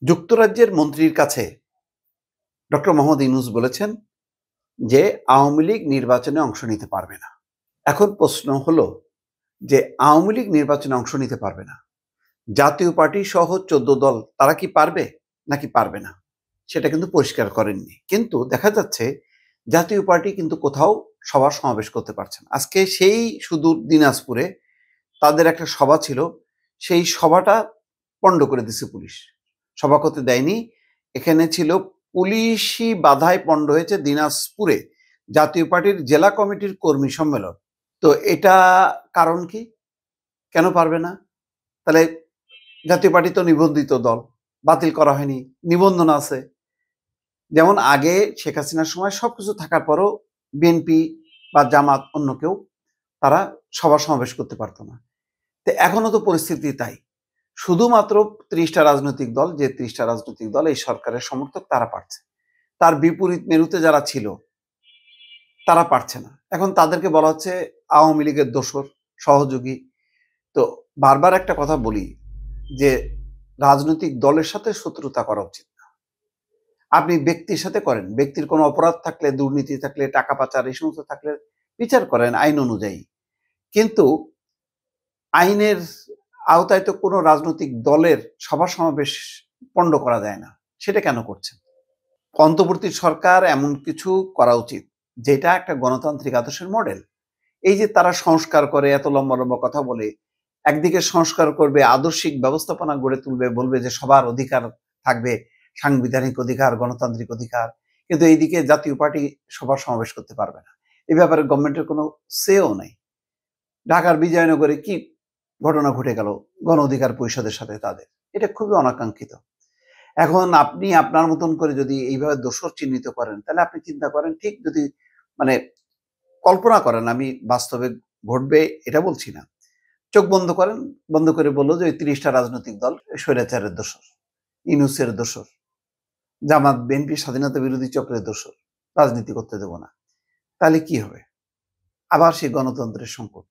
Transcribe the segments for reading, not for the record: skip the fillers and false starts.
যুক্তরাজ্যের মন্ত্রীর কাছে ডক্টর মোহাম্মদ ইউনূস বলেছেন যে আওয়ামী লীগ নির্বাচনে অংশ নিতে পারবে না। এখন প্রশ্ন হলো যে আওয়ামী লীগ নির্বাচনে অংশ নিতে পারবে না, জাতীয় পার্টি সহ ১৪ দল তারা কি পারবে নাকি পারবে না সেটা কিন্তু পরিষ্কার করেননি। কিন্তু দেখা যাচ্ছে জাতীয় পার্টি কিন্তু কোথাও সভা সমাবেশ করতে পারছে না। আজকে সেই সুদূর দিনাজপুরে তাদের একটা সভা ছিল, সেই সভাটা পণ্ড করে দিছে পুলিশ, সভা করতে দেয়নি। এখানে ছিল পুলিশি বাধায় পণ্ড হয়েছে দিনাজপুরে জাতীয় পার্টির জেলা কমিটির কর্মী সম্মেলন। তো এটা কারণ কি, কেন পারবে না? তাহলে জাতীয় পার্টি তো নিবন্ধিত দল, বাতিল করা হয়নি, নিবন্ধন আছে। যেমন আগে শেখ হাসিনার সময় সবকিছু থাকার পরও বিএনপি বা জামাত অন্য কেউ তারা সভা সমাবেশ করতে পারতো না। তো এখনো তো পরিস্থিতি তাই, শুধুমাত্র ৩০টা রাজনৈতিক দল, যে ৩০টা রাজনৈতিক দল এই সরকারের সমর্থক তারা পারছে, তার বিপরীত মেরুতে যারা ছিল তারা পারছে না। এখন তাদেরকে বলা হচ্ছে আওয়ামী লীগের দোসর, সহযোগী। তো বারবার একটা কথা বলি যে রাজনৈতিক দলের সাথে শত্রুতা করা উচিত না। আপনি ব্যক্তির সাথে করেন, ব্যক্তির কোনো অপরাধ থাকলে, দুর্নীতি থাকলে, টাকা পাচার এই সমস্ত থাকলে বিচার করেন আইন অনুযায়ী। কিন্তু আইনের আওতায় তো কোনো রাজনৈতিক দলের সভা সমাবেশ পণ্ড করা যায় না। সেটা কেন করছেন? অন্তর্বর্তী সরকার এমন কিছু করা উচিত যেটা একটা গণতান্ত্রিক আদর্শের মডেল। এই যে তারা সংস্কার করে, এত লম্বা লম্বা কথা বলে, একদিকে সংস্কার করবে, আদর্শিক ব্যবস্থাপনা গড়ে তুলবে, বলবে যে সবার অধিকার থাকবে, সাংবিধানিক অধিকার, গণতান্ত্রিক অধিকার, কিন্তু এইদিকে জাতীয় পার্টি সভা সমাবেশ করতে পারবে না। এই ব্যাপারে গভর্নমেন্টের কোনো সেও নেই। ঢাকার বিজয়নগরে কি ঘটনা ঘটে গেল গণ অধিকার পরিষদের সাথে তাদের, এটা খুবই অনাকাঙ্ক্ষিত। এখন আপনি আপনার মতন করে যদি এইভাবে দোষর চিহ্নিত করেন, তাহলে আপনি চিন্তা করেন, ঠিক যদি মানে কল্পনা করেন, আমি বাস্তবে ঘটবে এটা বলছি না, চোখ বন্ধ করেন, বন্ধ করে বললো যে ওই ৩০টা রাজনৈতিক দল স্বৈরাচারের দোসর, ইউনূসের দোসর, জামাত বিএনপি স্বাধীনতা বিরোধী চক্রের দোসর, রাজনীতি করতে দেব না, তাহলে কি হবে? আবার সেই গণতন্ত্রের সংকট।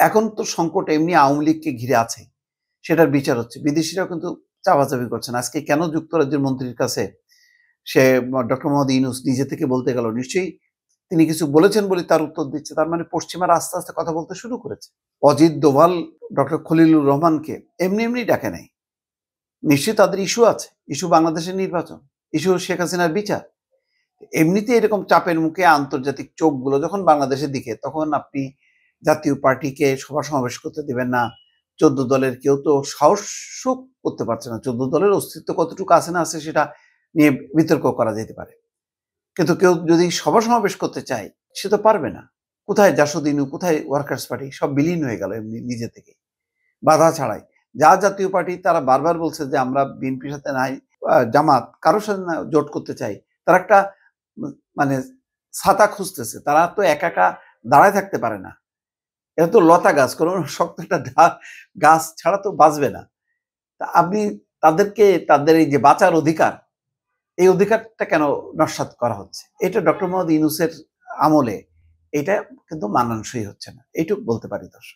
এখন তো সংকট এমনি আওয়ামী লীগকে ঘিরে আছে, সেটার বিচার হচ্ছে। বিদেশিরাও কিন্তু চাপাচাপি করছেন। আজকে কেন যুক্তরাজ্যের মন্ত্রীর কাছে সে ডক্টর মোহাম্মদ ইউনূস নিজে থেকে বলতে গেল? নিশ্চয়ই তিনি কিছু বলেছেন বলে তার উত্তর দিচ্ছে। তার মানে পশ্চিমারা আস্তে আস্তে কথা বলতে শুরু করেছে। অজিত দোভাল ডক্টর খলিলুর রহমানকে এমনি এমনি ডাকে নাই, নিশ্চয়ই তাদের ইস্যু আছে। ইস্যু বাংলাদেশের নির্বাচন, ইস্যু শেখ হাসিনার বিচার। এমনিতে এরকম চাপের মুখে আন্তর্জাতিক চোখগুলো যখন বাংলাদেশের দিকে, তখন আপনি জাতীয় পার্টিকে সভা সমাবেশ করতে দেবেন না। ১৪ দলের কেউ তো সাহসও করতে পারছে না। ১৪ দলের অস্তিত্ব কতটুকু আছে না আছে সেটা নিয়ে বিতর্ক করা যেতে পারে, কিন্তু কেউ যদি সভা সমাবেশ করতে চায় সে তো পারবে না। কোথায় জাসদ ইনু, কোথায় ওয়ার্কার্স পার্টি? সব বিলীন হয়ে গেল এমনি নিজে থেকে, বাধা ছাড়াই। যা জাতীয় পার্টি তারা বারবার বলছে যে আমরা বিএনপির সাথে নাই, জামাত কারোর সাথে না জোট করতে চাই, তারা একটা মানে ছাতা খুঁজতেছে। তারা তো একা একা দাঁড়ায় থাকতে পারে না। এটা তো লতা গাছ, কোনো শক্ত একটা গাছ ছাড়া তো বাঁচবে না। তা আপনি তাদেরকে, তাদের এই যে বাঁচার অধিকার, এই অধিকারটা কেন নস্যাৎ করা হচ্ছে? এটা ডক্টর মোহাম্মদ ইউনূসের আমলে এটা কিন্তু মানানসই হচ্ছে না, এইটুকু বলতে পারি দর্শক।